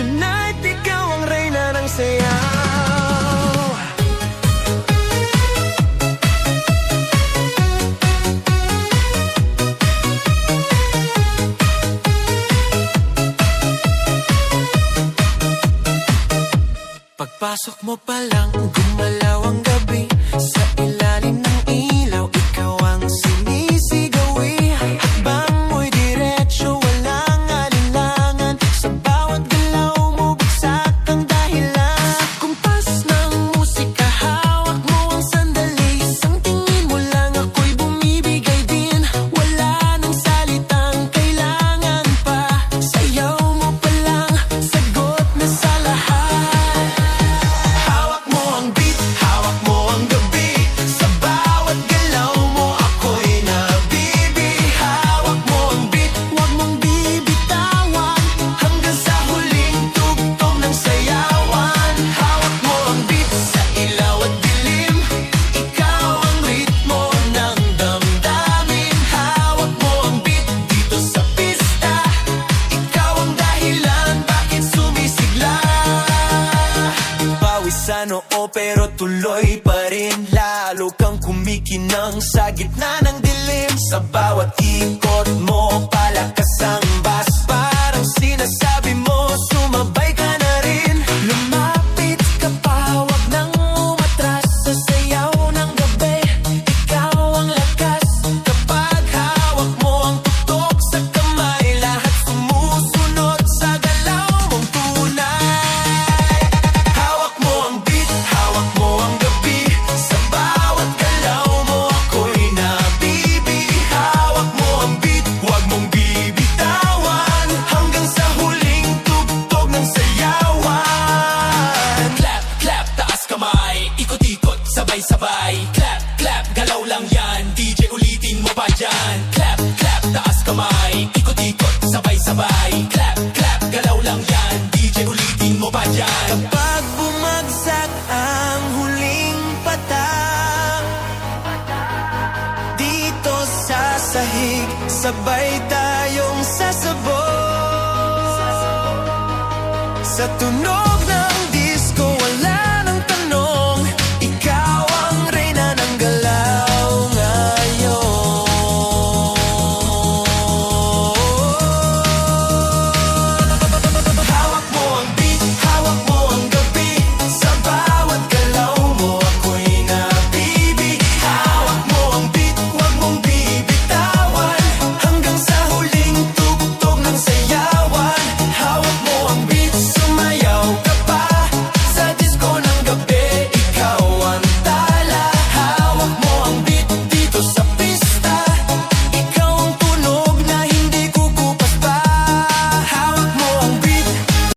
Tonight, ikaw ang reyna ng sayaw. Pagpasok mo pa lang, gumalaw ang gabi. Sa ilalim ng ilaw, ikaw ang sinisigawi. Hakbang mo'y diretso, walang alinlangan. Sa bawat galaw mo, bagsak ang dahilan. Sa kumpas ng musika, hawak mo ang sandali. Isang tingin mo lang, ako'y bumibigay din. Wala nang salitang kailangan pa. Sayaw mo pa lang, sagot na sa lahat. Sa noo pero tuloy pa rin. Lalo kang kumikinang sa gitna ng dilim. Sa bawat ikot mo, palakas ang bas. Parang sinasabi mo, sumabay ka na rin. Lumapit ka pa, wag nang umatras. Sa sayaw ng gabi, ikaw ang lakas. Kapag hawak mo ang tutok sa kamay, lahat sumusunod sa galaw mong tunay. Hawak mo ang beat, hawak mo ang gabi. Sa bawat galaw mo, ako'y nabibi. Hawak mo ang beat, huwag mong bibitawan. Hanggang sa huling tugtog ng sayawan. Clap, clap, taas kamay. Ikot-ikot, sabay-sabay. Clap, clap, galaw lang yan. DJ ulitin mo pa dyan. Clap, clap, taas kamay. Ikot-ikot, sabay-sabay. Clap, clap, galaw lang yan. DJ ulitin mo pa dyan. Kapag bumagsak ang huling patak, dito sa sahig, sabay tayong sasabog sa tunog